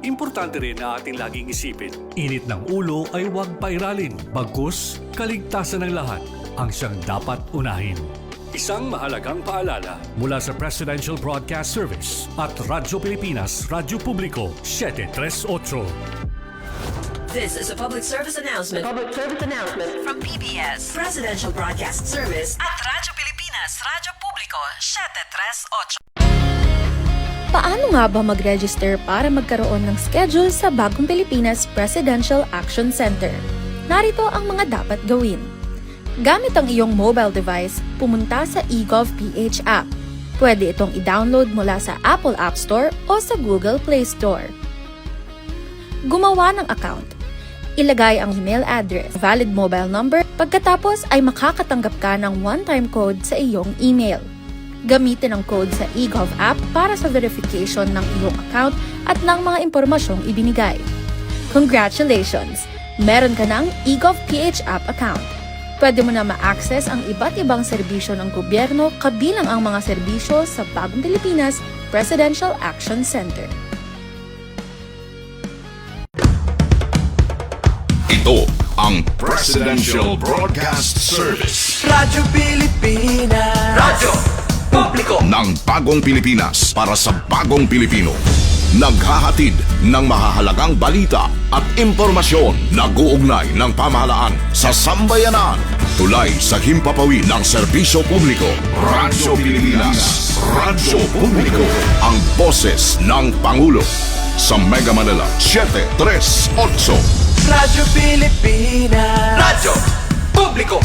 Importante rin na ating laging isipin. Init ng ulo ay huwag pairalin. Bagkus, kaligtasan ng lahat ang siyang dapat unahin. Isang mahalagang paalala mula sa Presidential Broadcast Service at Radyo Pilipinas, Radyo Publiko, 738. This is a public service announcement. From PBS, Presidential Broadcast Service at Radyo Pilipinas, Radyo Publiko, 738. Paano nga ba mag-register para magkaroon ng schedule sa Bagong Pilipinas Presidential Action Center? Narito ang mga dapat gawin. Gamit ang iyong mobile device, pumunta sa eGovPH app. Pwede itong i-download mula sa Apple App Store o sa Google Play Store. Gumawa ng account. Ilagay ang email address, valid mobile number, pagkatapos ay makakatanggap ka ng one-time code sa iyong email. Gamitin ang code sa eGov app para sa verification ng iyong account at ng mga impormasyong ibinigay. Congratulations! Meron ka ng eGovPH app account. Pwede mo na ma-access ang iba't ibang serbisyo ng gobyerno kabilang ang mga serbisyo sa Bagong Pilipinas Presidential Action Center. Ito ang Presidential Broadcast Service. Radyo Pilipinas. Radyo Publiko Ng Bagong Pilipinas para sa Bagong Pilipino. Naghahatid ng mahahalagang balita at impormasyon na guugnay ng pamahalaan sa sambayanan. Tulay sa himpapawid ng serbisyo publiko. Radyo Pilipinas. Radyo Publiko. Ang boses ng Pangulo. Sa Mega Manila, 738. Radyo Pilipinas. Radyo Publiko.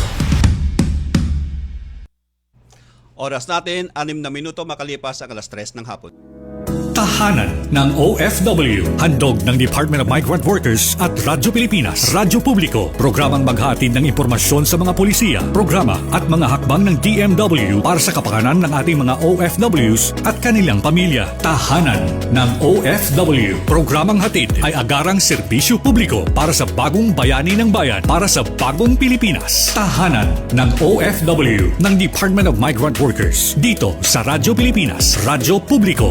Oras natin, 6 na minuto makalipas ang alas 3 ng hapon. Tahanan ng OFW. Handog ng Department of Migrant Workers at Radyo Pilipinas, Radyo Publiko. Programang maghahatid ng impormasyon sa mga polisiya, programa at mga hakbang ng DMW para sa kapakanan ng ating mga OFWs at kanilang pamilya. Tahanan ng OFW. Programang hatid ay agarang serbisyo publiko para sa bagong bayani ng bayan, para sa bagong Pilipinas. Tahanan ng OFW ng Department of Migrant Workers. Dito sa Radyo Pilipinas, Radyo Publiko.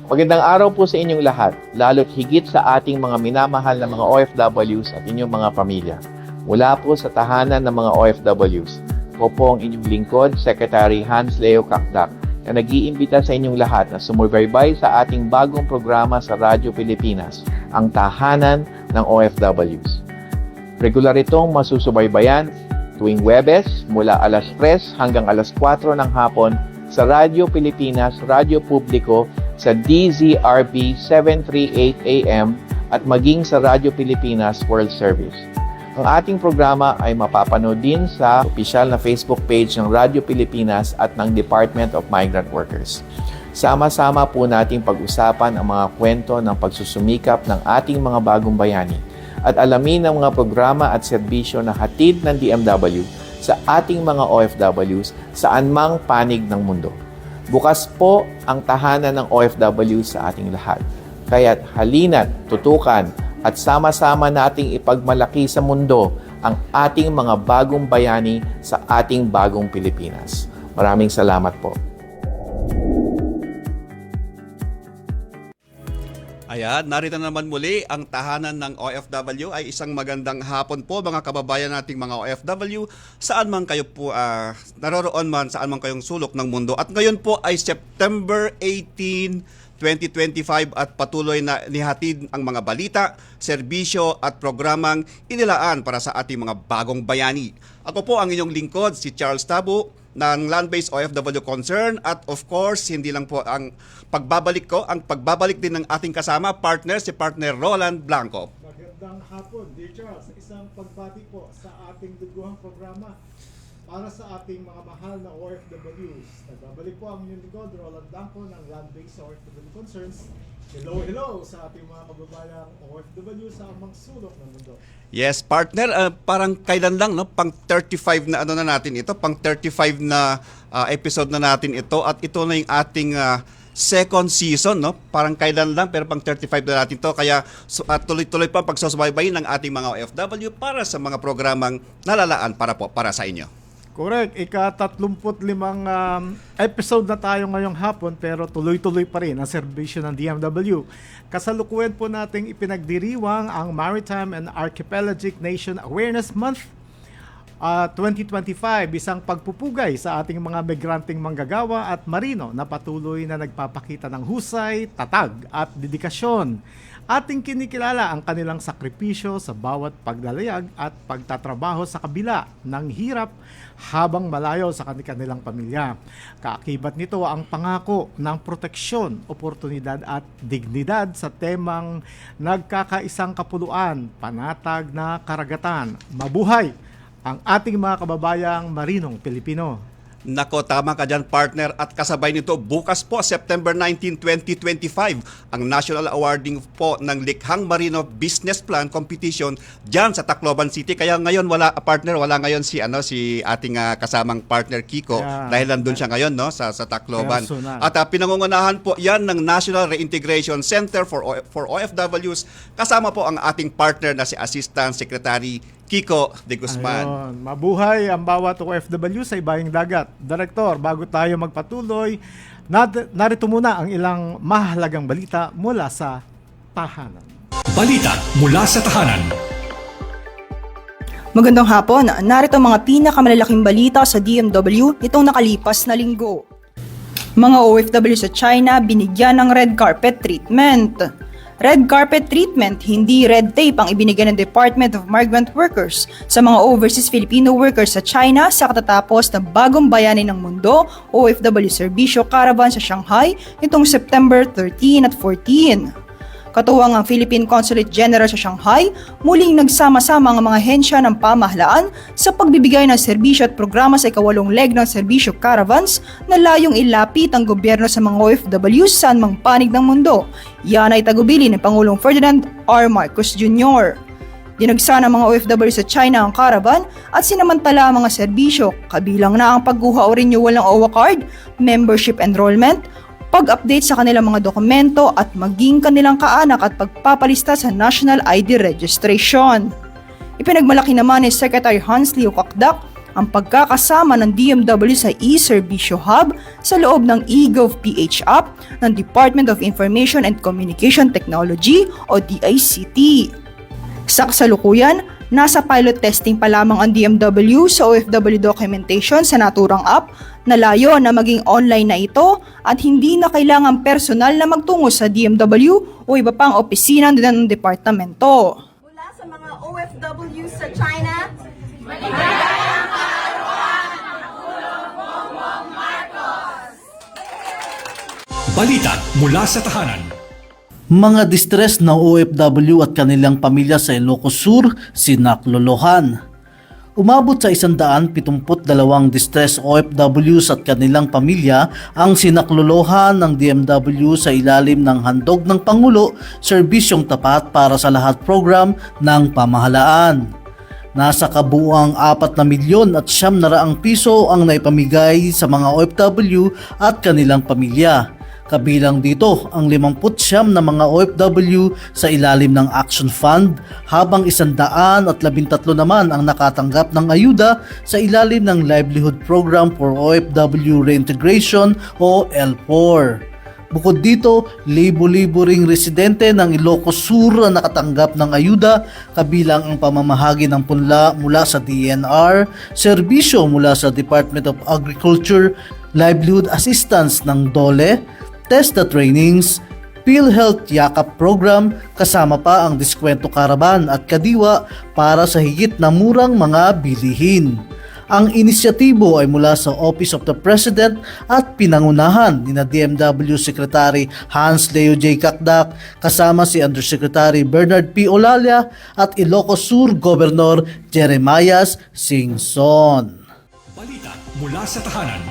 Magandang araw po sa inyong lahat, lalo't higit sa ating mga minamahal na mga OFWs at inyong mga pamilya. Mula po sa tahanan ng mga OFWs, po ang inyong lingkod, Secretary Hans Leo Kakdak, na nag-iimbita sa inyong lahat na sumubaybay sa ating bagong programa sa Radyo Pilipinas, ang Tahanan ng OFWs. Regular itong masusubaybayan tuwing Huwebes mula alas 3 hanggang alas 4 ng hapon sa Radyo Pilipinas, Radyo Publiko, sa DZRB 738 AM at maging sa Radyo Pilipinas World Service. Ang ating programa ay mapapanood din sa opisyal na Facebook page ng Radyo Pilipinas at ng Department of Migrant Workers. Sama-sama po nating pag-usapan ang mga kwento ng pagsusumikap ng ating mga bagong bayani at alamin ang mga programa at serbisyo na hatid ng DMW sa ating mga OFWs saan mang panig ng mundo. Bukas po ang tahanan ng OFW sa ating lahat. Kaya't halina't tutukan at sama-sama nating ipagmalaki sa mundo ang ating mga bagong bayani sa ating bagong Pilipinas. Maraming salamat po. Ayan, narito naman muli ang tahanan ng OFW. Ay isang magandang hapon po mga kababayan nating mga OFW. Saan man kayo po naroroon man, saan man kayong sulok ng mundo. At ngayon po ay September 18, 2025 at patuloy na nihatid ang mga balita, serbisyo at programang inilaan para sa ating mga bagong bayani. Ako po ang inyong lingkod, si Charles Tabo ng Land-Based OFW Concern at of course, hindi lang po ang pagbabalik ko, ang pagbabalik din ng ating kasama, partner, si partner Roland Blanco. Magandang hapon, Dear Charles. Isang pagbati po sa ating duguhang programa para sa ating mga mahal na OFWs. Nagbabalik po ang inyong lingkod, Roland Blanco ng Land-Based OFW Concerns. Hello sa ating mga kababayang OFW sa amang sulok ng mundo. Yes, partner, parang kailan lang, no? Pang 35 na ano na natin ito, pang 35 na episode na natin ito at ito na yung ating second season, no? Parang kailan lang pero pang 35 na natin to kaya tuloy-tuloy pa ang pagsusubaybay ng ating mga OFW para sa mga programang nalalaan para sa inyo. Correct. Ika-35 episode na tayo ngayong hapon pero tuloy-tuloy pa rin ang serbisyo ng DMW. Kasalukuyan po nating ipinagdiriwang ang Maritime and Archipelagic Nation Awareness Month 2025, isang pagpupugay sa ating mga migranteng manggagawa at marino na patuloy na nagpapakita ng husay, tatag at dedikasyon. Ating kinikilala ang kanilang sakripisyo sa bawat paglalayag at pagtatrabaho sa kabila ng hirap habang malayo sa kanilang pamilya. Kaakibat nito ang pangako ng proteksyon, oportunidad at dignidad sa temang nagkakaisang kapuluan, panatag na karagatan. Mabuhay ang ating mga kababayang marinong Pilipino. Nako, tama ka dyan, partner. At kasabay nito, bukas po, September 19, 2025, ang National Awarding po ng Likhang Marino Business Plan Competition dyan sa Tacloban City. Kaya ngayon, wala ngayon si ating kasamang partner Kiko, Yeah. dahil nandun siya ngayon sa Tacloban. Personal. At pinangungunahan po yan ng National Reintegration Center for OFWs. Kasama po ang ating partner na si Assistant Secretary Kiko de Guzman. Ayun, mabuhay ang bawat OFW sa ibayong dagat. Direktor, bago tayo magpatuloy, narito muna ang ilang mahalagang balita mula sa tahanan. Balita mula sa tahanan. Magandang hapon, narito ang mga pinakamalalaking balita sa DMW nitong nakalipas na linggo. Mga OFW sa China binigyan ng red carpet treatment. Red carpet treatment, hindi red tape ang ibinigay ng Department of Migrant Workers sa mga overseas Filipino workers sa China sa katatapos ng Bagong Bayani ng Mundo OFW Serbisyo Caravan sa Shanghai nitong September 13 at 14. Katuwang ang Philippine Consulate General sa Shanghai, muling nagsama-sama ang mga hensya ng pamahalaan sa pagbibigay ng serbisyo at programa sa ikawalong leg ng serbisyo caravans na layong ilapit ang gobyerno sa mga OFW sa anumang panig ng mundo. Yan ay tagubili ni Pangulong Ferdinand R. Marcos Jr. Dinagsa ng mga OFW sa China ang caravan at sinamantala ang mga serbisyo, kabilang na ang pagguha o renewal ng OWA card, membership enrollment, pag-update sa kanilang mga dokumento at maging kanilang kaanak at pagpapalista sa National ID Registration. Ipinagmalaki naman ni Secretary Hans Leo Kakdak ang pagkakasama ng DMW sa e-Servicio Hub sa loob ng eGov.ph app ng Department of Information and Communication Technology o DICT. Sa kasalukuyan, nasa pilot testing pa lamang ang DMW sa OFW documentation sa naturang app na layo na maging online na ito at hindi na kailangan personal na magtungo sa DMW o iba pang opisina ng departamento. Mula sa mga OFW sa China, Balita mula sa tahanan. Mga distress na OFW at kanilang pamilya sa Ilocos Sur, sinaklolohan. Umabot sa 172 distress OFWs at kanilang pamilya ang sinaklolohan ng DMW sa ilalim ng Handog ng Pangulo, Serbisyong Tapat para sa Lahat program ng pamahalaan. Nasa kabuuang 4,900,000 piso ang naipamigay sa mga OFW at kanilang pamilya. Kabilang dito ang 59 na mga OFW sa ilalim ng Action Fund, habang 113 naman ang nakatanggap ng ayuda sa ilalim ng Livelihood Program for OFW Reintegration o L4. Bukod dito, libo-libo ring residente ng Ilocos Sur ang nakatanggap ng ayuda, kabilang ang pamamahagi ng punla mula sa DNR, serbisyo mula sa Department of Agriculture, livelihood assistance ng DOLE, TESDA trainings, PhilHealth Yakap program, kasama pa ang diskwento karaban at kadiwa para sa higit na murang mga bilihin. Ang inisyatibo ay mula sa Office of the President at pinangunahan ni DMW Secretary Hans Leo J. Kakdak kasama si Undersecretary Bernard P. Olalia at Ilocos Sur Governor Jeremias Singson. Balita mula sa tahanan.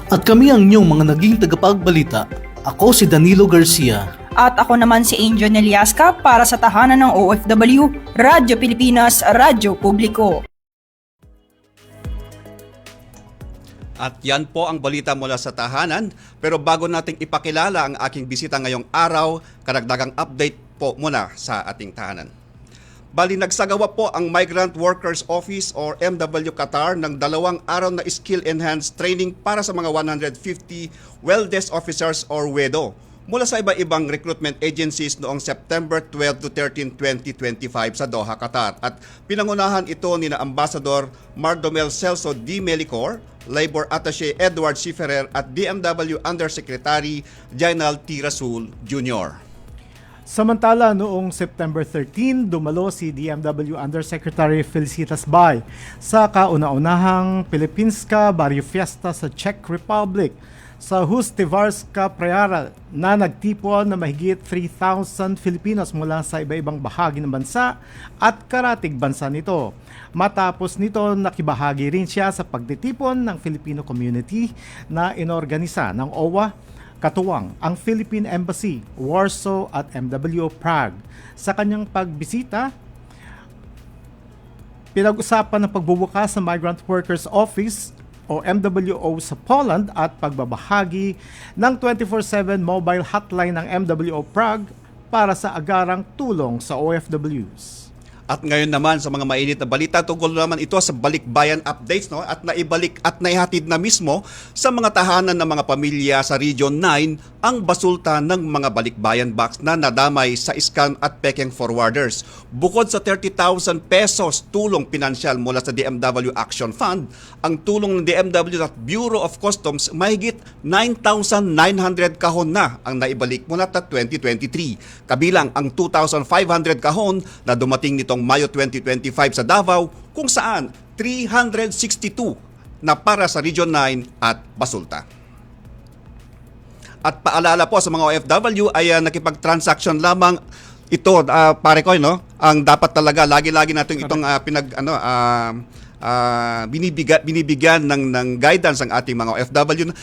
At kami ang inyong mga naging tagapagbalita. Ako si Danilo Garcia. At ako naman si Angel Neliasca para sa tahanan ng OFW, Radyo Pilipinas, Radyo Publiko. At yan po ang balita mula sa tahanan. Pero bago nating ipakilala ang aking bisita ngayong araw, karagdagang update po mula sa ating tahanan. Bali, nagsagawa po ang Migrant Workers Office or MW Qatar ng 2 araw na skill-enhanced training para sa mga 150 well-desk officers or WEDO mula sa iba-ibang recruitment agencies noong September 12 to 13, 2025 sa Doha, Qatar. At pinangunahan ito ni na Ambassador Mardomel Celso D. Melicor, Labor Attaché Edward C. Ferrer at DMW Undersecretary Jainal T. Rasul Jr. Samantala, noong September 13, dumalo si DMW Undersecretary Felicitas Bay sa kauna-unahang Pilipinska Barrio Fiesta sa Czech Republic sa Hustivarska Preara na nagtipon na mahigit 3,000 Filipinos mula sa iba-ibang bahagi ng bansa at karatig bansa nito. Matapos nito, nakibahagi rin siya sa pagtitipon ng Filipino community na inorganisa ng OWA, katuwang ang Philippine Embassy, Warsaw at MWO Prague. Sa kanyang pagbisita, pinag-usapan ng pagbubukas sa Migrant Workers Office o MWO sa Poland at pagbabahagi ng 24/7 mobile hotline ng MWO Prague para sa agarang tulong sa OFWs. At ngayon naman sa mga mainit na balita, tungkol naman ito sa balikbayan updates, no? At naibalik at naihatid na mismo sa mga tahanan ng mga pamilya sa Region 9 ang basulta ng mga balikbayan box na nadamay sa scam at peking forwarders. Bukod sa 30,000 pesos tulong pinansyal mula sa DMW Action Fund, ang tulong ng DMW at Bureau of Customs mahigit 9,900 kahon na ang naibalik mula sa 2023. Kabilang ang 2,500 kahon na dumating nitong Mayo 2025 sa Davao, kung saan 362 na para sa Region 9 at Basulta. At paalala po sa mga OFW ay nakipag-transaction lamang ito, pare ko, no? Ang dapat talaga lagi-lagi natin itong binibigyan ng guidance ang ating mga OFW na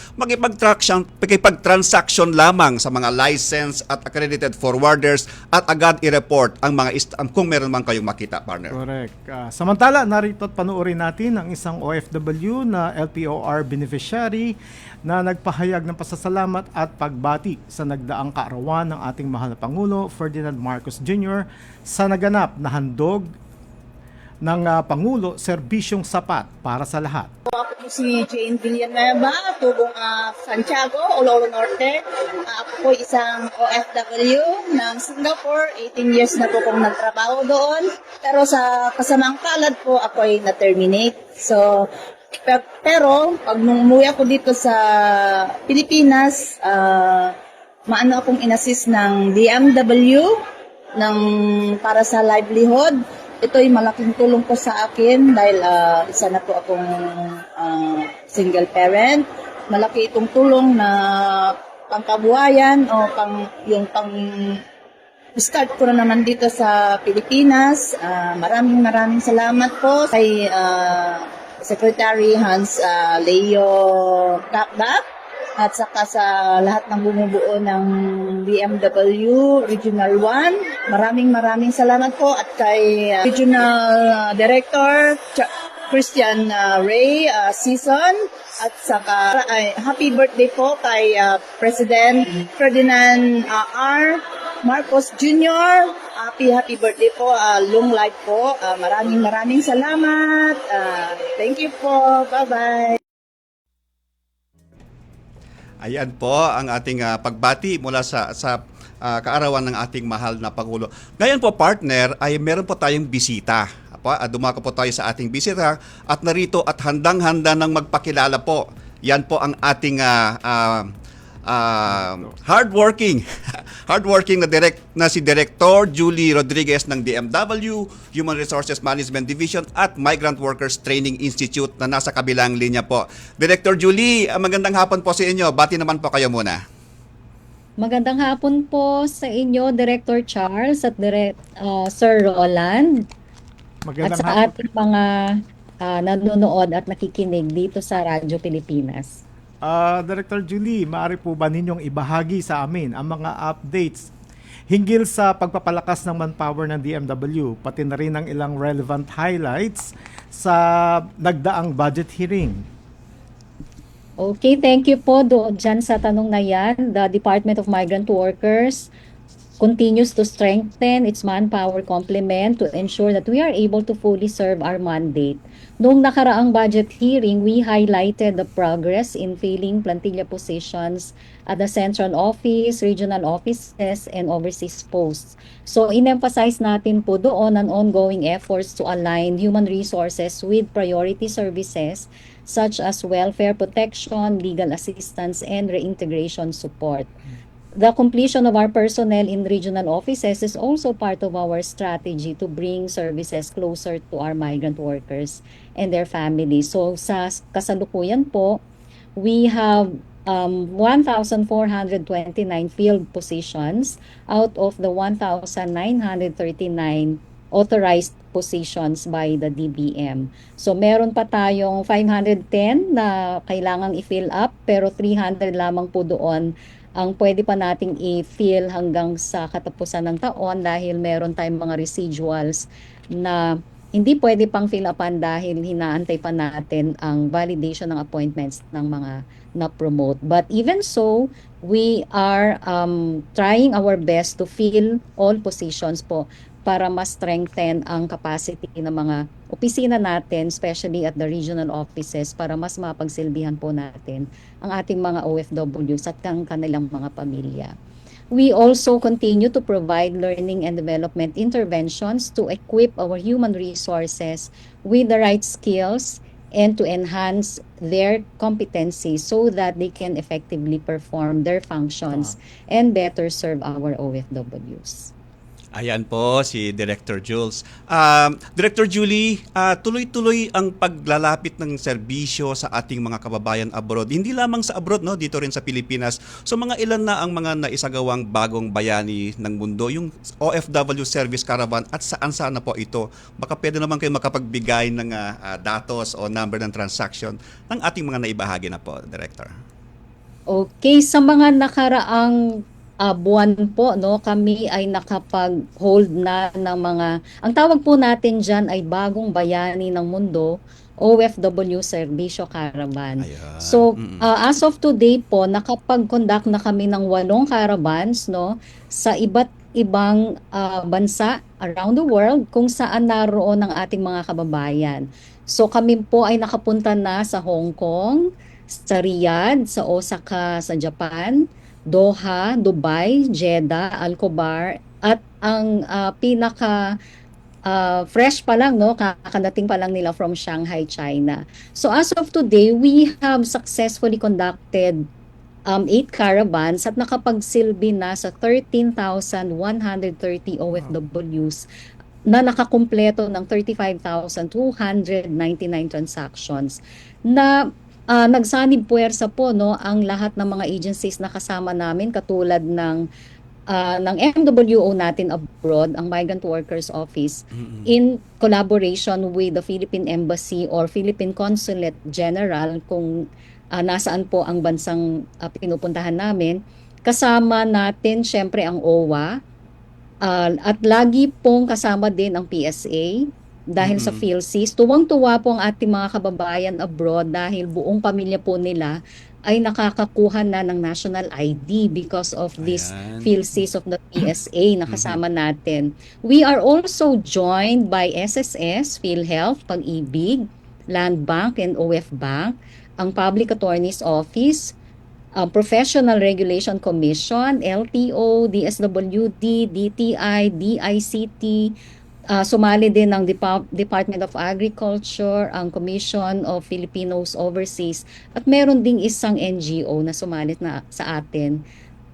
makipag-transaction lamang sa mga licensed at accredited forwarders at agad i-report ang mga kung meron man kayong makita, partner. Correct. Samantala, narito at panoorin natin ang isang OFW na LPOR beneficiary na nagpahayag ng pasasalamat at pagbati sa nagdaang kaarawan ng ating mahal na Pangulo Ferdinand Marcos Jr. sa naganap na handog ng Pangulo, serbisyong sapat para sa lahat. Ako po si Jane Villanueva, tubong Santiago, Oloro Norte. Ako po isang OFW ng Singapore. 18 years na po kong nagtrabaho doon. Pero sa kasamang palad po, ako ay na-terminate. So, pero pag nung umuwi ako dito sa Pilipinas, maano akong inassist ng DMW para sa livelihood. Ito ay malaking tulong po sa akin dahil isa na po akong single parent. Malaki itong tulong na pangkabuhayan o start ko na naman dito sa Pilipinas. Maraming salamat po kay Secretary Hans Leo Takdak at saka sa lahat ng bumubuo ng BMW Regional 1. Maraming salamat po at kay Regional Director Christian Ray Season at saka happy birthday po kay President Ferdinand R. Marcos Jr. Happy birthday po. Long life po. Maraming salamat. Thank you po. Bye-bye. Ayan po ang ating pagbati mula sa kaarawan ng ating mahal na Pangulo. Ngayon po, partner, ay meron po tayong bisita. Dumako po tayo sa ating bisita at narito at handang-handa ng magpakilala po. Yan po ang ating hardworking na si Director Julie Rodriguez ng DMW, Human Resources Management Division at Migrant Workers Training Institute na nasa kabilang linya po. Director Julie, magandang hapon po sa inyo. Bati naman po kayo muna. Magandang hapon po sa inyo, Director Charles at Sir Roland. Magandang at sa hapon. ating mga nanonood at nakikinig dito sa Radyo Pilipinas. Director Julie, maaari po ba ninyong ibahagi sa amin ang mga updates hinggil sa pagpapalakas ng manpower ng DMW, pati na rin ang ilang relevant highlights sa nagdaang budget hearing? Okay, thank you po dyan sa tanong na yan. The Department of Migrant Workers continues to strengthen its manpower complement to ensure that we are able to fully serve our mandate. Noong nakaraang budget hearing, we highlighted the progress in filling plantilla positions at the central office, regional offices, and overseas posts. So, in-emphasize natin po doon ang ongoing efforts to align human resources with priority services such as welfare protection, legal assistance, and reintegration support. The completion of our personnel in regional offices is also part of our strategy to bring services closer to our migrant workers and their families. So sa kasalukuyan po, we have 1,429 field positions out of the 1,939 authorized positions by the DBM. So meron pa tayong 510 na kailangang i-fill up, pero 300 lamang po doon ang pwede pa nating i-fill hanggang sa katapusan ng taon dahil meron tayong mga residuals na hindi pwede pang fill upan dahil hinaantay pa natin ang validation ng appointments ng mga na-promote. But even so, we are trying our best to fill all positions po para mas strengthen ang capacity ng mga opisina natin, especially at the regional offices, para mas mapagsilbihan po natin ang ating mga OFWs at ang kanilang mga pamilya. We also continue to provide learning and development interventions to equip our human resources with the right skills and to enhance their competency so that they can effectively perform their functions and better serve our OFWs. Ayan po si Director Jules. Director Julie, tuloy-tuloy ang paglalapit ng serbisyo sa ating mga kababayan abroad. Hindi lamang sa abroad, no, dito rin sa Pilipinas. So mga ilan na ang mga naisagawang bagong bayani ng mundo, yung OFW Service Caravan at saan-saan na po ito. Baka pwede naman kayo makapagbigay ng datos o number ng transaction ng ating mga naibahagi na po, Director. Okay, sa mga nakaraang buwan po, no, kami ay nakapag-hold na ng mga, ang tawag po natin dyan ay bagong bayani ng mundo, OFW Serbisyo Caravan. Ayan. So, as of today po, nakapag-conduct na kami ng 8 caravans, no, sa iba't ibang bansa around the world kung saan naroon ang ating mga kababayan. So, kami po ay nakapunta na sa Hong Kong, sa Riyadh, sa Osaka, sa Japan, Doha, Dubai, Jeddah, Al-Khobar, at ang pinaka fresh pa lang, no, kakadating pa lang nila from Shanghai, China. So as of today, we have successfully conducted 8 caravans at nakapagsilbi na sa 13,130 OFWs na nakakumpleto ng 35,299 transactions na nagsanib puwersa po, no, ang lahat ng mga agencies na kasama namin katulad ng MWO natin abroad, ang Migrant Workers Office, in collaboration with the Philippine Embassy or Philippine Consulate General kung nasaan po ang bansang pinupuntahan namin. Kasama natin syempre ang OWA at lagi pong kasama din ang PSA. Dahil sa PhilSys, tuwang-tuwa po ang ating mga kababayan abroad dahil buong pamilya po nila ay nakakakuha na ng national ID because of this PhilSys of the PSA na kasama natin. We are also joined by SSS, PhilHealth, Pag-ibig, Land Bank and OF Bank, ang Public Attorney's Office, Professional Regulation Commission, LTO, DSWD, DTI, DICT, sumali din ng Department of Agriculture, ang Commission of Filipinos Overseas, at meron ding isang NGO na sumalit na sa atin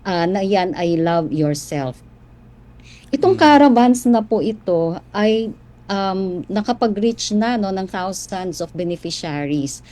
na yan ay Love Yourself. Itong caravans na po ito ay nakapag-reach na, no, ng thousands of beneficiaries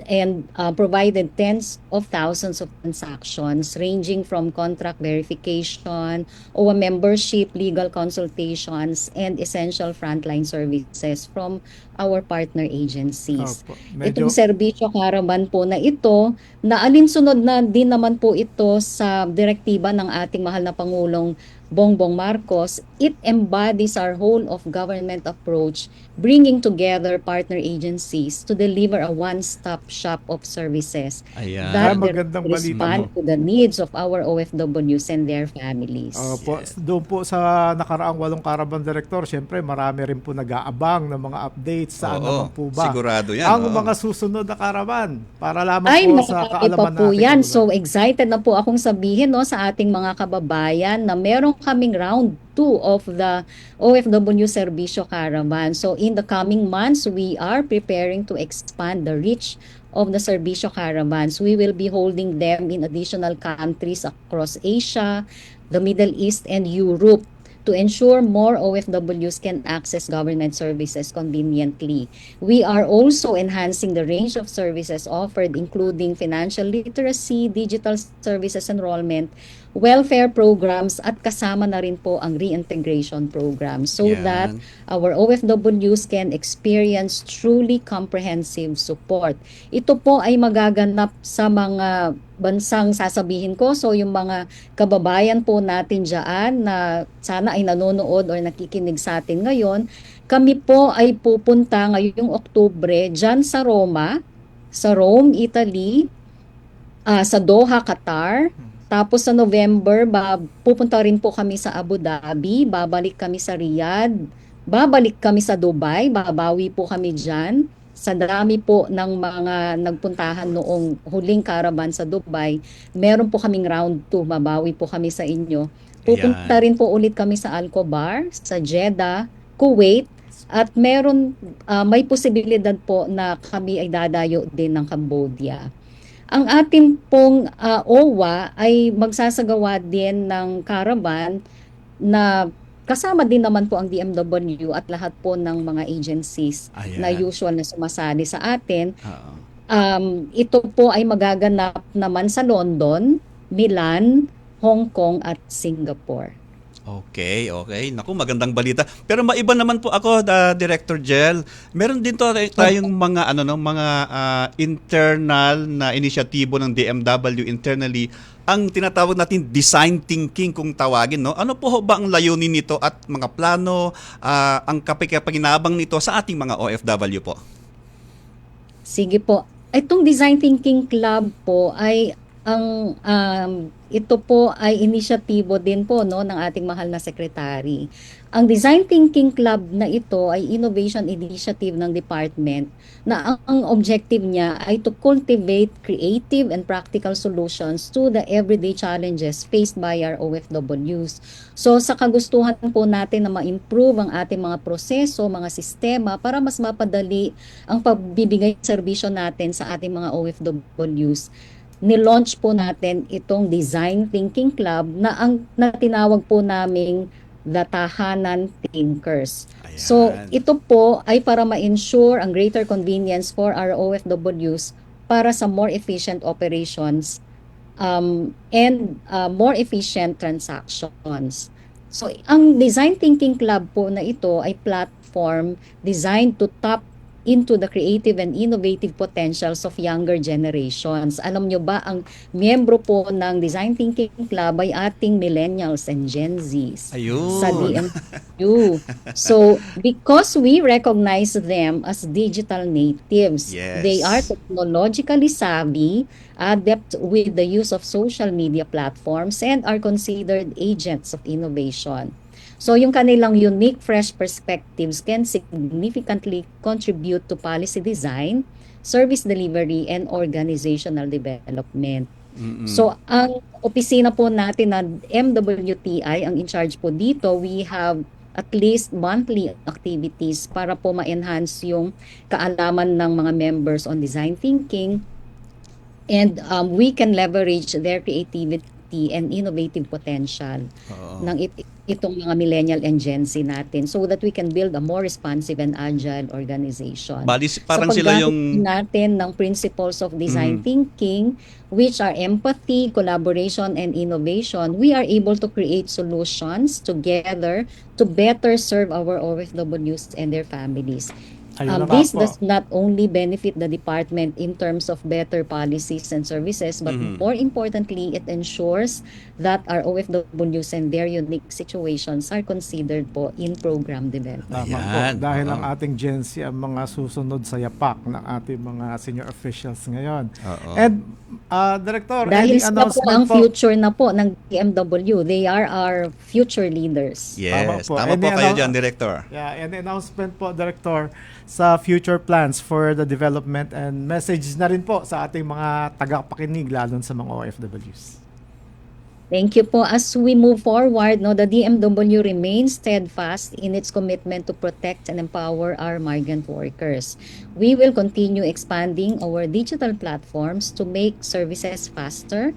and provided tens of thousands of transactions ranging from contract verification, OWA membership, legal consultations, and essential frontline services from our partner agencies. Itong serbisyo caravan po na ito, na alinsunod na din naman po ito sa direktiba ng ating mahal na Pangulong Bongbong Marcos, it embodies our whole of government approach, bringing together partner agencies to deliver a one-stop shop of services Ayan. that Magandang balita respond po. to the needs of our OFWs and their families. Po, doon po sa nakaraang 8 Caravan Director, syempre marami rin po nag-aabang ng mga updates. Saan Oo, naman po ba sigurado yan, ang oo. mga susunod na caravan para lamang Ay, po sa marami pa kaalaman po natin. yan. So excited na po akong sabihin sa ating mga kababayan na meron kaming round 2 of the OFW Serbisyo Caravan. So in the coming months, we are preparing to expand the reach of the Serbisyo Caravans. We will be holding them in additional countries across Asia, the Middle East, and Europe, to ensure more OFWs can access government services conveniently. We are also enhancing the range of services offered, including financial literacy, digital services enrollment, welfare programs, at kasama na rin po ang reintegration program so Yan. that our OFWs can experience truly comprehensive support. Ito po ay magaganap sa mga bansang sasabihin ko. So yung mga kababayan po natin dyan na sana ay nanonood or nakikinig sa atin ngayon, kami po ay pupunta ngayong Oktubre dyan sa Roma, sa Rome, Italy, sa Doha, Qatar. Tapos sa November, pupunta rin po kami sa Abu Dhabi, babalik kami sa Riyadh, babalik kami sa Dubai, babawi po kami dyan. Sa dami po ng mga nagpuntahan noong huling caravan sa Dubai, meron po kaming round 2, babawi po kami sa inyo. Pupunta rin po ulit kami sa Al-Khobar, sa Jeddah, Kuwait, at may posibilidad po na kami ay dadayo din ng Cambodia. Ang atin pong OWA ay magsasagawa din ng caravan na kasama din naman po ang DMW at lahat po ng mga agencies na usual na sumasali sa atin. Ito po ay magaganap naman sa London, Milan, Hong Kong at Singapore. Okay. Naku, magandang balita. Pero maiba naman po ako, Director Jel. Meron din tayong mga internal na inisyatibo ng DMW internally, ang tinatawag natin design thinking kung tawagin, no? Ano po ba ang layunin nito at mga plano, ang kapakinabang nito sa ating mga OFW po? Sige po. Itong Design Thinking Club po ay ito po ay inisyatibo din po ng ating mahal na sekretary. Ang Design Thinking Club na ito ay innovation initiative ng department na ang objective niya ay to cultivate creative and practical solutions to the everyday challenges faced by our OFWs. So sa kagustuhan po natin na ma-improve ang ating mga proseso, mga sistema para mas mapadali ang pagbibigay ng serbisyo natin sa ating mga OFWs, nilaunch po natin itong Design Thinking Club na tinawag po naming The Tahanan Thinkers. Ayan. So ito po ay para ma-ensure ang greater convenience for our OFWs para sa more efficient operations and more efficient transactions. So ang Design Thinking Club po na ito ay platform designed to tap into the creative and innovative potentials of younger generations. Alam nyo ba, ang miyembro po ng Design Thinking Club ay ating millennials and Gen Zs sa DMW. So, because we recognize them as digital natives, they are technologically savvy, adept with the use of social media platforms, and are considered agents of innovation. So yung kanilang unique, fresh perspectives can significantly contribute to policy design, service delivery, and organizational development. So ang opisina po natin na MWTI, ang in charge po dito, we have at least monthly activities para po ma-enhance yung kaalaman ng mga members on design thinking, and we can leverage their creativity and innovative potential ng itong mga millennial and Gen Z natin so that we can build a more responsive and agile organization. Bali, parang sila yung natin ng principles of design thinking, which are empathy, collaboration, and innovation, we are able to create solutions together to better serve our OFWs and their families. Ayun na This nga po. does not only benefit the department in terms of better policies and services, but more importantly, it ensures that our OFWs and their unique situations are considered po in program development. Tama po. Dahil ang ating Gen Z ang mga susunod sa yapak ng ating mga senior officials ngayon. And, Director, Dahil any sila po announcement ang future na po ng DMW. They are our future leaders. Yes, po. tama po Any kayo annou- dyan, Director. Yeah, and announcement po, Director, sa future plans for the development and message na rin po sa ating mga tagapakinig, lalo sa mga OFWs. Thank you po. As we move forward, the DMW remains steadfast in its commitment to protect and empower our migrant workers. We will continue expanding our digital platforms to make services faster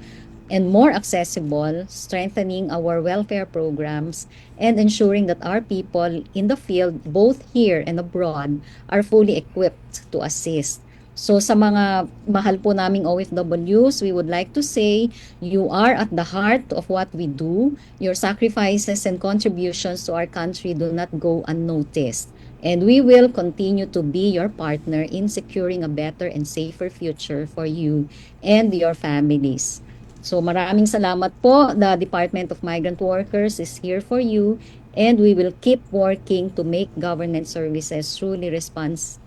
and more accessible, strengthening our welfare programs, and ensuring that our people in the field, both here and abroad, are fully equipped to assist. So sa mga mahal po naming OFWs, we would like to say you are at the heart of what we do. Your sacrifices and contributions to our country do not go unnoticed. And we will continue to be your partner in securing a better and safer future for you and your families. So maraming salamat po. The Department of Migrant Workers is here for you, and we will keep working to make government services truly responsive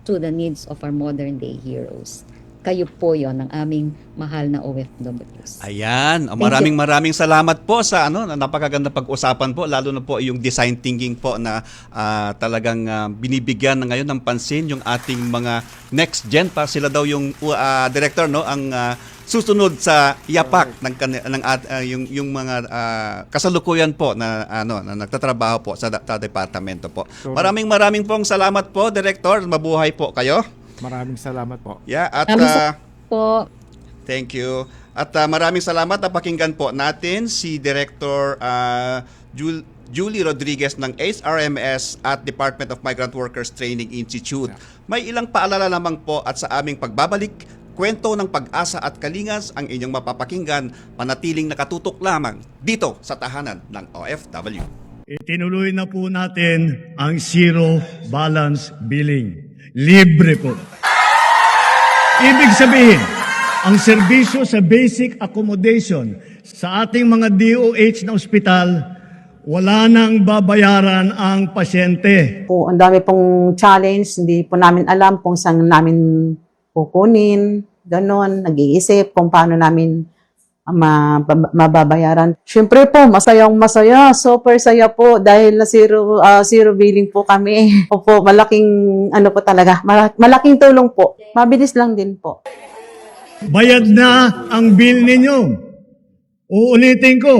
to the needs of our modern day heroes. Kayo po yon ng aming mahal na OFWs. Ayan, Thank maraming salamat po sa napakaganda pag-usapan po, lalo na po yung design thinking po na talagang binibigyan na ngayon ng pansin yung ating mga next gen pa. Sila daw yung director ang susunod sa yapak yung mga kasalukuyan po na na nagtatrabaho po sa departamento po. Maraming pong salamat po, Director. Mabuhay po kayo. Maraming salamat po. Yeah, at Po. thank you. At maraming salamat. Napakinggan po natin si Director Julie Rodriguez ng ACE-RMS at Department of Migrant Workers Training Institute. May ilang paalala lamang po at sa aming pagbabalik, kwento ng pag-asa at kalingas ang inyong mapapakinggan, manatiling nakatutok lamang dito sa tahanan ng OFW. Itinuloy na po natin ang zero balance billing. Libre po. Ibig sabihin, ang serbisyo sa basic accommodation sa ating mga DOH na ospital, wala nang babayaran ang pasyente. Po, ang dami pong challenge, hindi po namin alam kung saan namin kukunin, ganon, nag-iisip kung paano namin mababayaran. Siyempre po, masaya, super saya po dahil na zero billing po kami. Opo, malaking po talaga, malaking tulong po. Mabilis lang din po. Bayad na ang bill ninyo. Uulitin ko,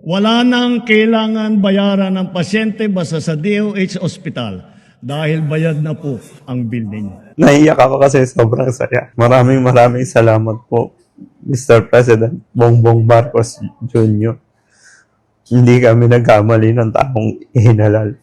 wala nang kailangan bayaran ng pasyente basta sa DOH Hospital dahil bayad na po ang bill ninyo. Naiyak ako kasi sobrang saya. Maraming salamat po, Mr. President Bongbong Marcos Jr. Hindi kami nagkamali ng taong ihinalal.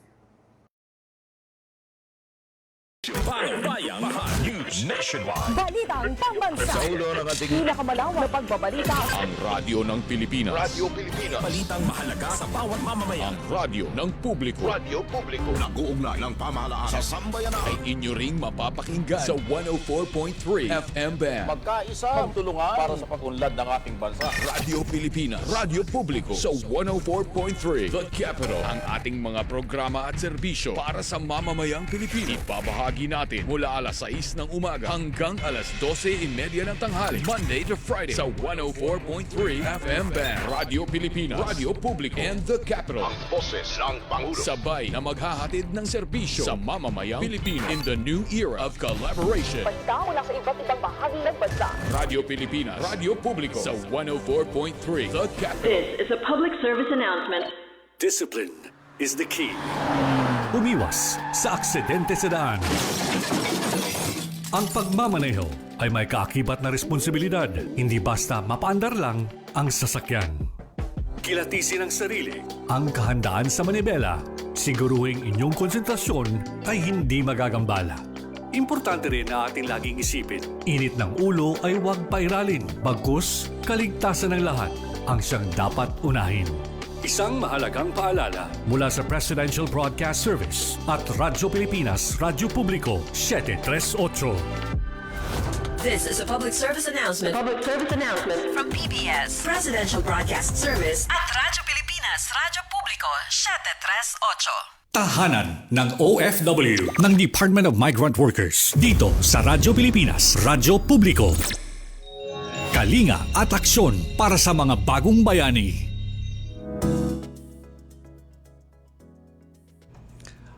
Balitang pambansa. Sa ulo ng ating pinakamalawak na pagbabalita. Ang radyo ng Pilipinas. Radyo Pilipinas. Balitang mahalaga sa bawat mamamayan. Ang radyo ng publiko. Radyo Publiko. Nag-uugnay ng pamahalaan sa sambayanan. Ay inyo ring mapapakinggan sa 104.3 FM band. Magkaisa, magtulungan para sa pag-unlad ng ating bansa. Radyo Pilipinas. Radyo Publiko sa 104.3 The Capital. Ang ating mga programa at serbisyo para sa mamamayang Pilipino. Ibabahagi natin mula alas 6 ng umaga hanggang alas 12:30 ng tanghali. Monday to Friday sa 104.3 FM band. Radyo Pilipinas, Radyo Publiko, and The Capital. Ang boses ng Pangulo. Sabay na maghahatid ng serbisyo sa mamamayang Pilipino in the new era of collaboration. Banda mula sa iba't ibang bahagi ng bansa. Radyo Pilipinas, Radyo Publiko sa 104.3 The Capital. This is a public service announcement. Discipline is the key. Umiwas sa aksidente sa daan. Ang pagmamaneho ay may kaakibat na responsibilidad. Hindi basta mapaandar lang ang sasakyan. Kilatisin ang sarili, ang kahandaan sa manibela. Siguruhing inyong konsentrasyon ay hindi magagambala. Importante rin na ating laging isipin, init ng ulo ay huwag pairalin. Bagkus, kaligtasan ng lahat ang siyang dapat unahin. Isang mahalagang paalala mula sa Presidential Broadcast Service at Radyo Pilipinas, Radyo Publiko, 738. This is a public service announcement. From PBS, Presidential Broadcast Service at Radyo Pilipinas, Radyo Publiko, 738. Tahanan ng OFW ng Department of Migrant Workers dito sa Radyo Pilipinas, Radyo Publiko. Kalinga at aksyon para sa mga bagong bayani.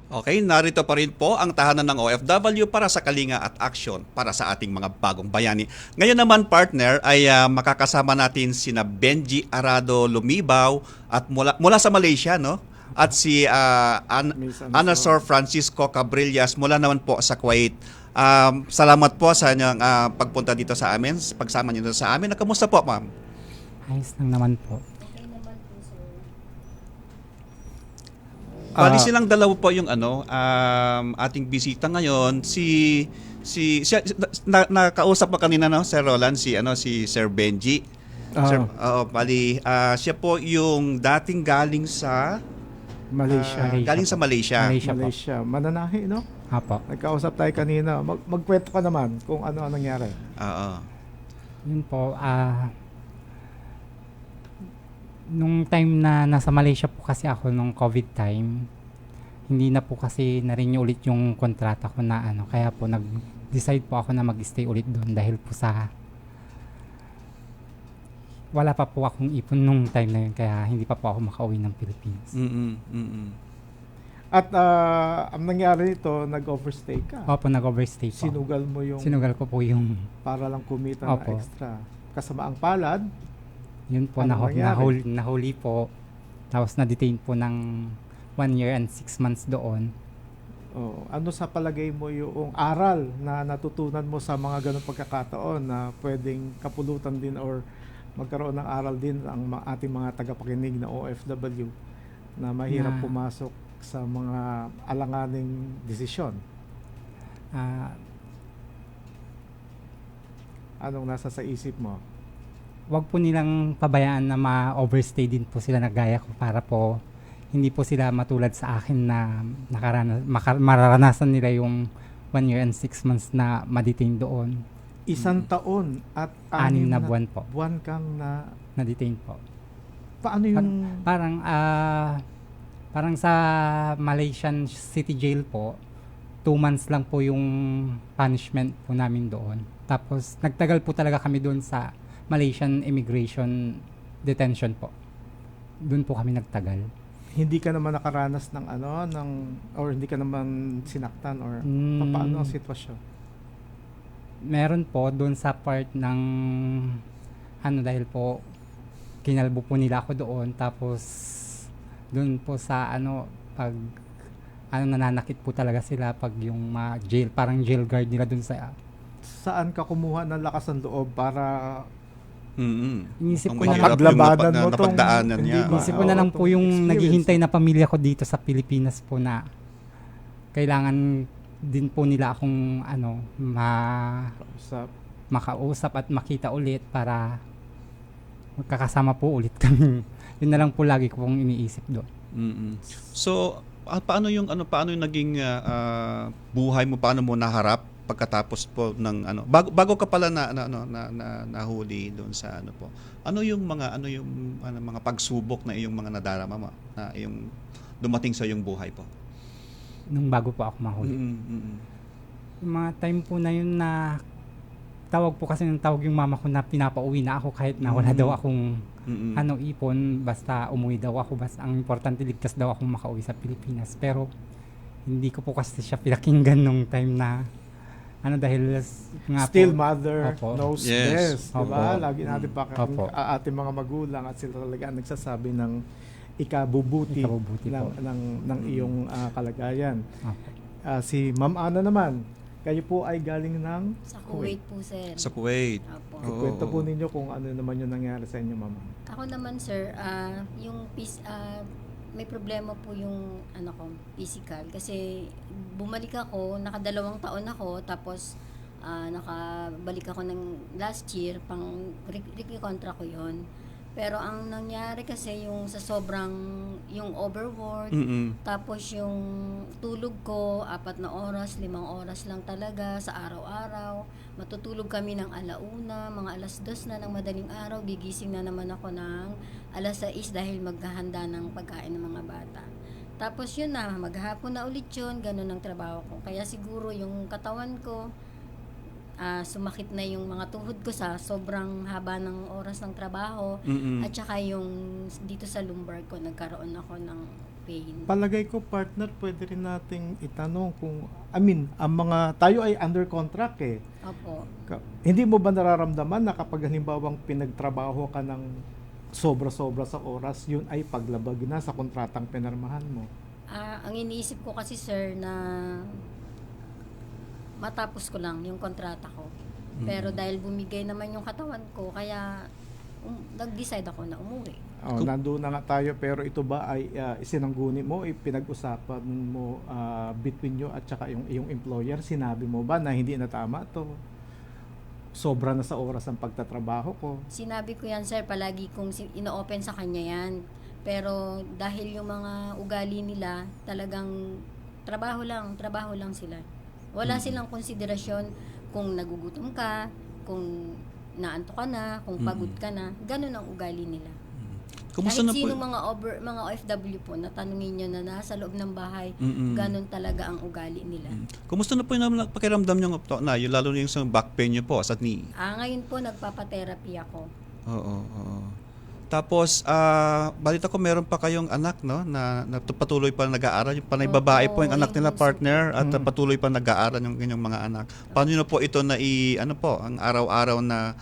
Okay, narito pa rin po ang tahanan ng OFW para sa kalinga at aksyon para sa ating mga bagong bayani. Ngayon naman, partner, ay makakasama natin sina Benji Arado Lumibaw at mula sa Malaysia, no? At si Anasor Francisco Cabrillas mula naman po sa Kuwait. Salamat po sa inyong pagpunta dito sa amin, pagsama niyo sa amin. Kamusta po, ma'am? Ayos lang naman po. Bali silang dalawa po yung ating bisita ngayon. Nakausap pa kanina, no, Sir Roland, si Sir Benji. Bali siya po yung dating galing sa Malaysia. Galing sa Malaysia. Malaysia. Mananahi, no? Apo. Nagkausap tayo kanina. Magkwento ka naman kung ano ang nangyari. Yun po, nung time na nasa Malaysia po kasi ako nung COVID time, hindi na po kasi na-renew ulit yung kontrata ko na kaya po nag-decide po ako na mag-stay ulit doon dahil po sa wala pa po akong ipon nung time na yun kaya hindi pa po ako makauwi ng Pilipinas. At ang nangyari nito, nag-overstay ka. Opo, nag-overstay po. Sinugal ko po yung para lang kumita na extra. Kasama ang palad. Yun po, nahuli po. Tapos na-detain po ng 1 year and 6 months doon. Ano sa palagay mo yung aral na natutunan mo sa mga ganong pagkakataon na pwedeng kapulutan din or magkaroon ng aral din ang ating mga tagapakinig na OFW na mahirap pumasok sa mga alanganing desisyon? Anong nasa sa isip mo? Wag po nilang pabayaan na ma-overstay din po sila na gaya ko para po hindi po sila matulad sa akin na mararanasan nila yung 1 year and 6 months na ma-detain doon. 1 taon at 6 na buwan po. Buwan kang na-detain po. Paano yung... Parang sa Malaysian City Jail po, 2 months lang po yung punishment po namin doon. Tapos nagtagal po talaga kami doon sa Malaysian Immigration Detention po. Doon po kami nagtagal. Hindi ka naman nakaranas ng or hindi ka naman sinaktan or paano ang sitwasyon? Meron po doon sa part ng dahil po kinalbo po nila ako doon tapos doon po sa pag nananakit po talaga sila pag yung jail, parang jail guard nila doon sa... Saan ka kumuha ng lakas ng loob para inisip ko na paglabanan mo napagdaanan niya. Inisip ko na lang po yung naghihintay na pamilya ko dito sa Pilipinas po na kailangan din po nila akong makausap at makita ulit para magkakasama po ulit kami. Yun na lang po lagi ko pong iniisip doon. So, paano yung naging buhay mo, paano mo naharap pagkatapos po ng bago ka pala nahuli doon sa po. Ano yung mga pagsubok na iyong mga nadarama mo na iyong dumating sa iyong buhay po? Nung bago po ako mahuli. Yung mga time po na yun na tawag yung mama ko na pinapauwi na ako kahit na wala daw akong ipon, basta umuwi daw ako, basta ang importante ligtas daw akong makauwi sa Pilipinas. Pero hindi ko po kasi siya pinakinggan nung time na dahil nga still po, mother knows best, diba? Lagi natin ating mga magulang at sila talaga nagsasabi ng ikabubuti ng iyong kalagayan. Si Ma'am Ana naman, kayo po ay galing ng sa Kuwait po, sir. Sa Kuwait. Kwento po ninyo kung ano naman yung nangyari sa inyo, Ma'am. Ako naman, sir, may problema po yung physical kasi bumalik ako, nakadalawang taon ako, tapos nakabalik ako ng last year, pang recontract ko yon. Pero ang nangyari kasi yung sa sobrang, yung overwork, tapos yung tulog ko, 4 na oras, 5 oras lang talaga sa araw-araw. Matutulog kami ng 1:00, mga 2:00 na ng madaling araw, gigising na naman ako ng 6:00 dahil maghahanda ng pagkain ng mga bata. Tapos yun na, maghapon na ulit yun, ganun ang trabaho ko. Kaya siguro yung katawan ko, sumakit na yung mga tuhod ko sa sobrang haba ng oras ng trabaho, at saka yung dito sa lumbar ko, nagkaroon ako ng pain. Palagay ko, partner, pwede rin nating itanong kung, ang mga, tayo ay under contract eh. Opo. Hindi mo ba nararamdaman na kapag halimbawang pinagtrabaho ka ng sobra-sobra sa oras, yun ay paglabag na sa kontratang pinirmahan mo? Ang iniisip ko kasi, sir, na matapos ko lang yung kontrata ko. Pero dahil bumigay naman yung katawan ko, kaya nag-decide ako na umuwi. Nandoon na nga tayo, pero ito ba ay isinangguni mo, ipinag-usapan mo between you at saka yung iyong employer? Sinabi mo ba na hindi na tama to? Sobra na sa oras ang pagtatrabaho ko. Sinabi ko yan, sir, palagi kong ino-open sa kanya yan. Pero dahil yung mga ugali nila, talagang trabaho lang sila. Wala silang konsiderasyon kung nagugutom ka, kung naanto ka na, kung pagod ka na. Ganun ang ugali nila. Kumusta Kahit na po? sino mga OFW po, natanungin nyo na nasa loob ng bahay, ganun talaga ang ugali nila. Kumusta na po yung pakiramdam nyo na, lalo na yung sa back pain nyo po, sa knee? Ngayon po, nagpapatherapy ako. Oo. Tapos, balita ko meron pa kayong anak, no? Na patuloy pa nag-aaral. Yung panay babae po yung anak nila, partner, at patuloy pa nag-aaral yung inyong mga anak. Paano nyo po ito na ang araw-araw na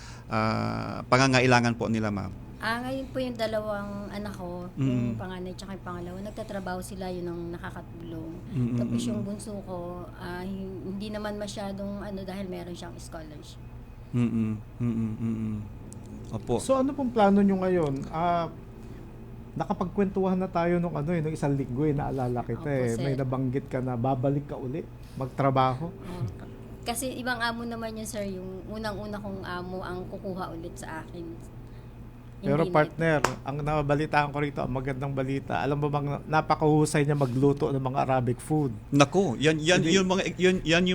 pangangailangan po nila, ma'am? Ngayon po yung dalawang anak ko, yung panganay at yung pangalawa, nagtatrabaho sila, yun ang nakakatulong. Tapos yung bunso ko, hindi naman masyadong dahil meron siyang scholarship. Opo. So ano pong plano nyo ngayon? Nakapagkwentuhan na tayo nung isang linggo, naalala kita. Opo, May nabanggit ka na babalik ka uli magtrabaho. Kasi ibang amo naman yun, sir, yung unang-una kong amo ang kukuha ulit sa akin. Pero partner, ang nabalitaan ko rito, ang magandang balita, alam mo bang napakahusay niya magluto ng mga Arabic food? Nako, yan yung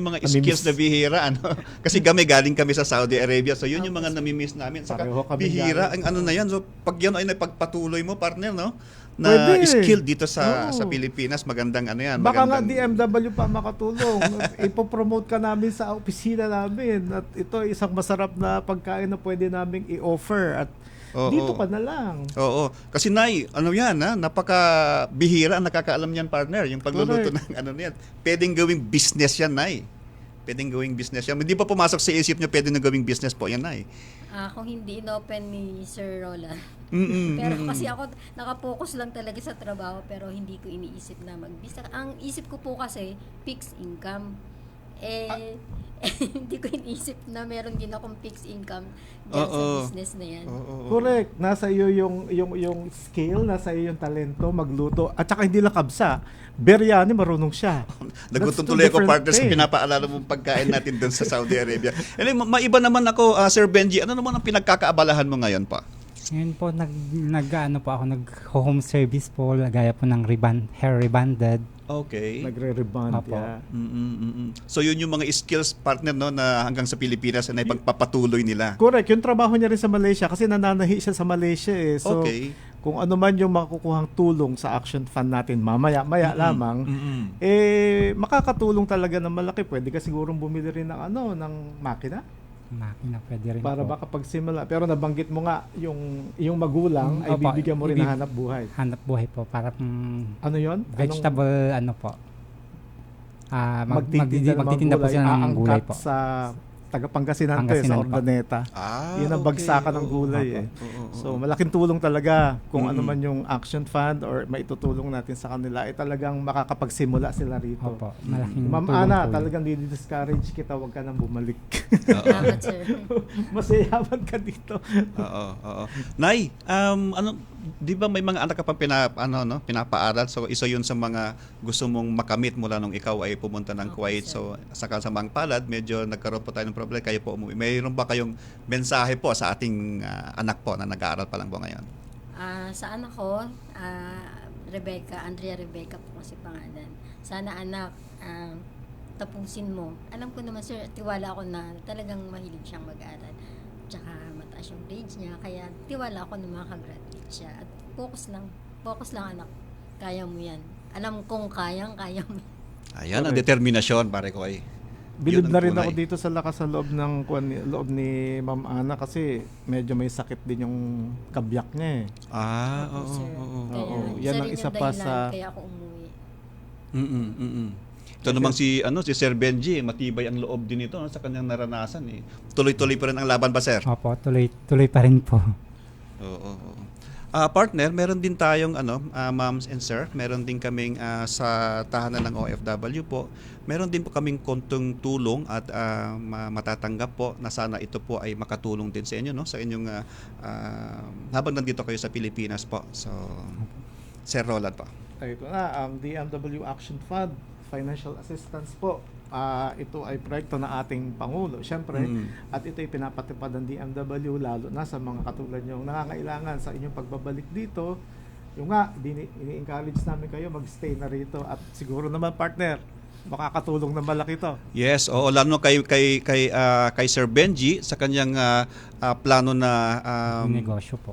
mga skills na bihira, ano? Kasi galing kami sa Saudi Arabia, so yun yung mga namimiss namin. Saka bihira ang na yan. So pag yan ay napagpatuloy mo, partner, no? Na skill dito sa Pilipinas, magandang yan. Baka nga DMW pa makatulong. Ipopromote ka namin sa opisina namin, at ito ay isang masarap na pagkain na pwede naming i-offer, at dito ka na lang. Oo. Kasi napaka-bihira ang nakakaalam niyan, partner. Yung pagluluto ng niyan. Pwedeng gawing business yan, Nay. Pwedeng gawing business yan. Hindi pa pumasok sa isip niyo pwede na gawing business po yan, Nay? Kung hindi inopen ni Sir Roland. Pero kasi ako, nakapokus lang talaga sa trabaho, pero hindi ko iniisip na mag-business. Ang isip ko po kasi, fixed income. Hindi ko iniisip na meron din akong fixed income dyan sa business na yan. Correct. Nasa iyo yung skill, nasa iyo yung talento, magluto. At saka hindi lang kabsa. Biryani, marunong siya. Nagutom tuloy ako, partner, sa pinapaalala mong pagkain natin doon sa Saudi Arabia. Maiba naman ako, Sir Benji. Ano naman ang pinagkakaabalahan mo ngayon pa? Ngayon po, nag-home service po, gaya po ng hair rebanded. Okay. Nagre-reband, So yun yung mga skills, partner, no, na hanggang sa Pilipinas na ipagpapatuloy nila. Correct. Yung trabaho niya rin sa Malaysia kasi nananahi siya sa Malaysia eh. So kung ano man yung makukuhang tulong sa action fund natin maya lamang, makakatulong talaga ng malaki. Pwede ka sigurong bumili rin ng makina. Pwede rin para po. baka pagsimula. Pero nabanggit mo nga yung magulang ay bibigyan mo rin ng hanap buhay. Hanap buhay po para ano yon? Vegetable Magtitinda po sila ng gulay po. Sa Pangasinan sa Ordaneta. Yun ang bagsakan ng gulay So malaking tulong talaga kung ano man yung action fund or maitutulong natin sa kanila, talagang makakapagsimula sila rito. Opo, malaking Ma'am tulong Ana, po talagang di-discourage kita, wag ka nang bumalik. Salamat, sir. Masayaman ka dito. Oo. Nay, Di ba may mga anak ka pang pinapaaral? So isa yun sa mga gusto mong makamit mula nung ikaw ay pumunta ng Kuwait. So sa kasamang palad, medyo nagkaroon po tayo ng problema. Kayo po umuwi. Mayroon ba kayong mensahe po sa ating anak po na nag-aaral pa lang po ngayon? Sa anak ko, Andrea Rebecca po kasi pangalan. Sana anak, tapusin mo. Alam ko naman sir, tiwala ako na talagang mahilig siyang mag-aral. Tsaka mataas yung grades niya, kaya tiwala ako na makagraduate siya. At focus lang anak, kaya mo yan. Alam kong kaya mo. Ayan, ang determinasyon, pare ko ay. Bilib na rin ako dito sa lakas sa loob loob ni Ma'am Ana kasi medyo may sakit din yung kabyak niya eh. Oo. Yan ang isa pa sa kaya ako umuwi. Ito namang si Sir Benji, matibay ang loob din ito sa kanyang naranasan eh. Tuloy-tuloy pa rin ang laban ba, sir? Opo, tuloy pa rin po. Oo. Partner, meron din tayong moms and sir, meron din kaming sa tahanan ng OFW po. Meron din po kaming kontong tulong at matatanggap po na sana ito po ay makatulong din sa inyo, no? Sa inyong habang nandito kayo sa Pilipinas po. So Sir Roland po. Ito na ang DMW Action Fund financial assistance po. Ito ay proyekto ng ating Pangulo, syempre, at ito ay pinapatupad ng DMW lalo na sa mga katulad nyo nangangailangan sa inyong pagbabalik dito. Yung nga, ini-encourage namin kayo mag-stay na rito at siguro naman partner, makakatulong na malaki to. Yes, oo, lalo kay Sir Benji sa kanyang plano na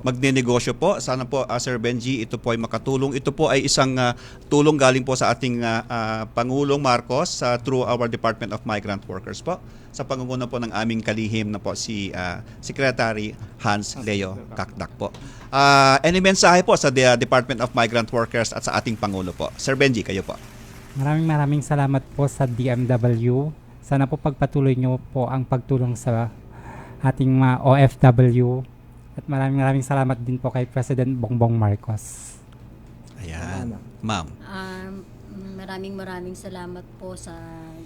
magnenegosyo po. Sana po Sir Benji, ito po ay makatulong. Ito po ay isang tulong galing po sa ating Pangulong Marcos through our Department of Migrant Workers po. Sa pangunguna po ng aming kalihim na po si Secretary Hans Leo Kakdak po. Any mensahe po sa Department of Migrant Workers at sa ating Pangulo po? Sir Benji, kayo po. Maraming salamat po sa DMW. Sana po pagpatuloy nyo po ang pagtulong sa ating mga OFW. At maraming salamat din po kay President Bongbong Marcos. Ayan. Ma'am. Maraming salamat po sa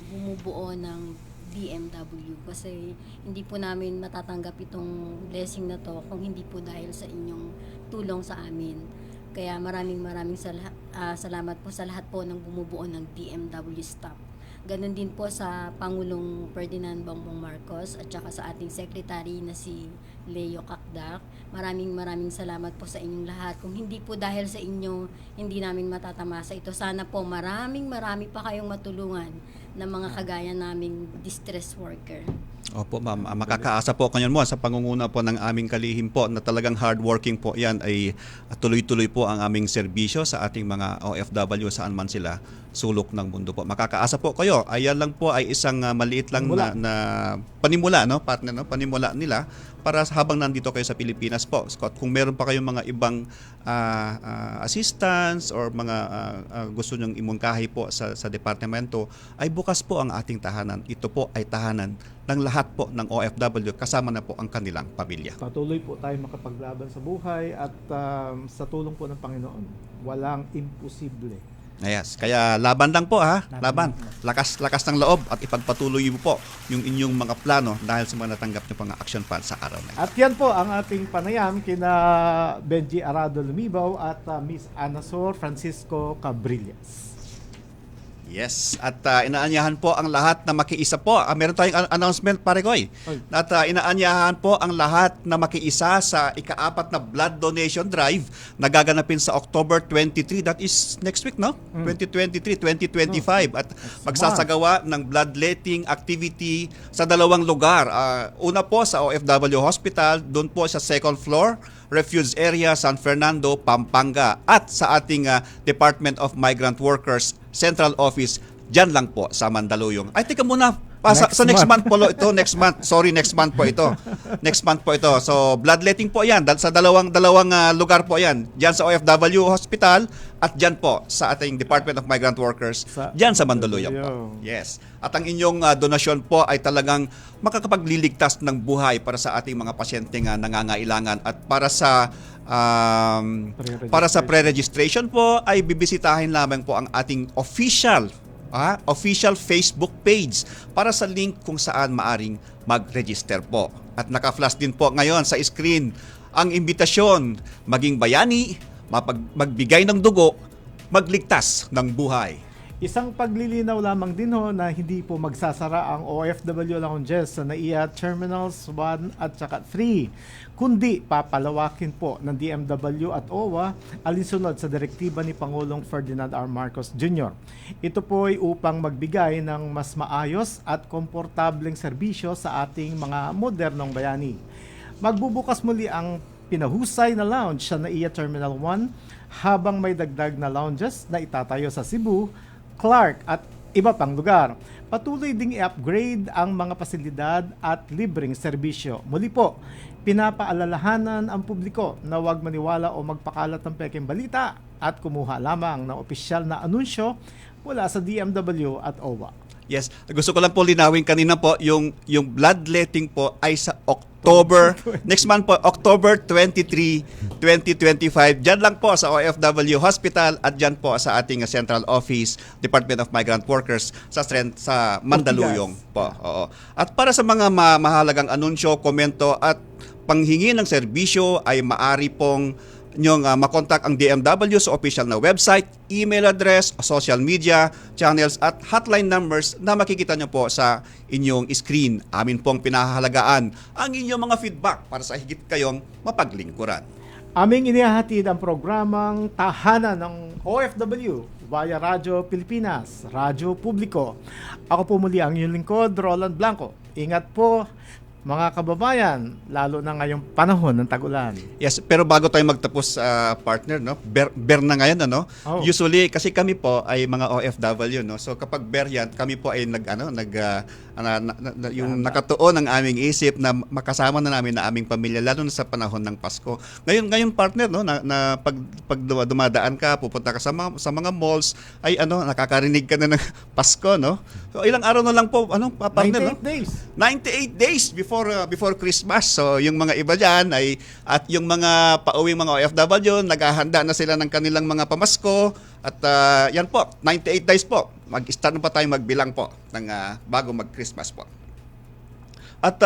bumubuo ng DMW kasi hindi po namin matatanggap itong blessing na to kung hindi po dahil sa inyong tulong sa amin. Kaya maraming salamat po sa lahat po ng bumubuo ng DMW staff. Ganon din po sa Pangulong Ferdinand Bongbong Marcos at saka sa ating Secretary na si Leo Kakdak. Maraming salamat po sa inyong lahat. Kung hindi po dahil sa inyo, hindi namin matatamasa ito. Sana po marami pa kayong matulungan ng mga kagaya naming distress worker. Opo ma'am, makakaasa po kanyan mo sa pangunguna po ng aming kalihim po na talagang hardworking po yan ay tuloy-tuloy po ang aming serbisyo sa ating mga OFW saan man sila sulok ng mundo po. Makakaasa po kayo. Ayan lang po ay isang maliit lang na panimula, no, partner, no? Panimula nila para habang nandito kayo sa Pilipinas po. Scott, kung meron pa kayong mga ibang assistance or mga gusto nyong imungkahi po sa departamento, ay bukas po ang ating tahanan. Ito po ay tahanan ng lahat po ng OFW kasama na po ang kanilang pamilya. Patuloy po tayo makapaglaban sa buhay at sa tulong po ng Panginoon, walang imposible. Yes, kaya laban lang po ha. Laban. Lakas ng loob at ipagpatuloy mo po yung inyong mga plano dahil sa mga natanggap niyo pang action plan sa araw na ito. At yan po ang ating panayam kina Benji Arado Lumibaw at Miss Anasor Francisco Cabrillas. Yes, at inaanyahan po ang lahat na makiisa po. Meron tayong announcement, pare Koy. At inaanyahan po ang lahat na makiisa sa ika-4 na blood donation drive na gaganapin sa October 23. That is next week, no? 2023, 2025. At magsasagawa ng bloodletting activity sa 2 lugar. Una po sa OFW Hospital, doon po sa 2nd floor, Refuge Area, San Fernando, Pampanga. At sa ating Department of Migrant Workers Central Office, dyan lang po sa Mandaluyong. Ay, tika muna, sa next month po ito, next month po ito. Next month po ito. So, bloodletting po yan, sa dalawang lugar po yan. Dyan sa OFW Hospital at dyan po sa ating Department of Migrant Workers, dyan sa Mandaluyong po. Yes. At ang inyong donasyon po ay talagang makakapagliligtas ng buhay para sa ating mga pasyente nga nangangailangan at para sa pre-registration po ay bibisitahin lamang po ang ating official Facebook page para sa link kung saan maaring mag-register po. At naka-flash din po ngayon sa screen ang imbitasyon maging bayani, magbigay ng dugo, magligtas ng buhay. Isang paglilinaw lamang din ho na hindi po magsasara ang OFW lounges sa NAIA Terminals 1 at saka 3, kundi papalawakin po ng DMW at OWA alinsunod sa direktiba ni Pangulong Ferdinand R. Marcos Jr. Ito po ay upang magbigay ng mas maayos at komportableng serbisyo sa ating mga modernong bayani. Magbubukas muli ang pinahusay na lounge sa NAIA Terminal 1 habang may dagdag na lounges na itatayo sa Cebu, Clark at iba pang lugar. Patuloy ding i-upgrade ang mga pasilidad at libreng serbisyo. Muli po, pinapaalalahanan ang publiko na huwag maniwala o magpakalat ng pekeng balita at kumuha lamang ng opisyal na anunsyo mula sa DMW at OWA. Yes, gusto ko lang po linawin kanina po, yung bloodletting po ay sa October, next month po, October 23, 2025. Diyan lang po sa OFW Hospital at diyan po sa ating central office, Department of Migrant Workers sa Mandaluyong po. Oo. At para sa mga mahalagang anunsyo, komento at panghingi ng serbisyo ay maari pong nyong makontak ang DMW sa official na website, email address, social media, channels at hotline numbers na makikita nyo po sa inyong screen. Amin pong pinahahalagaan ang inyong mga feedback para sa higit kayong mapaglingkuran. Aming inihahatid ang programang Tahanan ng OFW via Radyo Pilipinas, Radyo Publiko. Ako po muli ang inyong lingkod, Roland Blanco. Ingat po mga kababayan, lalo na ngayong panahon ng tag-ulan. Yes, pero bago tayo magtapos, partner, no? Ber na ngayon, ano? Oh. Usually kasi kami po ay mga OFW, no? So kapag ber yan, kami po ay yung nakatuon ng aming isip na makasama na namin na aming pamilya lalo na sa panahon ng Pasko. Ngayon partner, no, na pag dumadaan ka, pupunta ka sa mga malls, ay nakakarinig ka na ng Pasko, no? So ilang araw na lang po, partner, 98 days. 98 days before Christmas. So yung mga iba diyan at yung mga pauwing mga OFW, naghahanda na sila ng kanilang mga pamasko at yan po, 98 days po. Mag-start na pa tayo magbilang po ng bago mag-Christmas po. At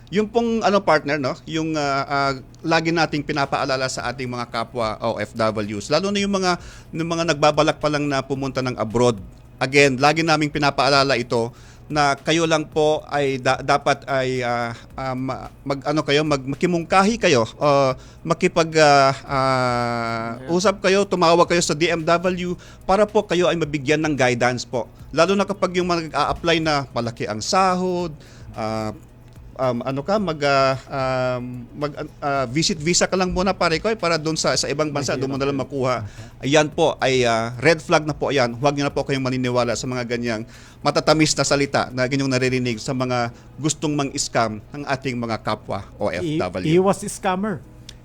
yung pong partner, no, yung lagi nating pinapaalala sa ating mga kapwa OFWs, lalo na yung mga nagbabalak pa lang na pumunta ng abroad. Again, lagi naming pinapaalala ito na kayo lang po ay dapat ay makimungkahi kayo, usap kayo, tumawag kayo sa DMW para po kayo ay mabigyan ng guidance po. Lalo na kapag yung mag-a-apply na malaki ang sahod, visit visa ka lang muna pare ko para doon sa ibang bansa, doon mo na lang makuha. Ayan po ay red flag na po yan. Huwag niyo na po kayong maniniwala sa mga ganyang matatamis na salita na ganyong naririnig sa mga gustong mang-scam ng ating mga kapwa OFW. Iwas scammer.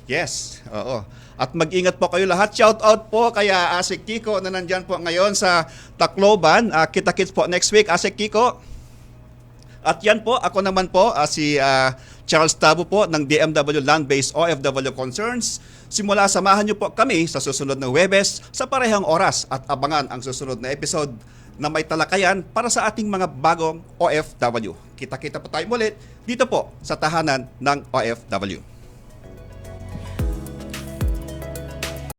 Yes, oo. At mag-ingat po kayo lahat. Shout out po kaya Asik Kiko na nandyan po ngayon sa Tacloban. Kita-kits po next week, Asik Kiko. At yan po, ako naman po, si Charles Tabo po ng DMW Land-Based OFW Concerns. Simula samahan niyo po kami sa susunod na Huwebes sa parehang oras at abangan ang susunod na episode na may talakayan para sa ating mga bagong OFW. Kita-kita po tayo ulit dito po sa Tahanan ng OFW.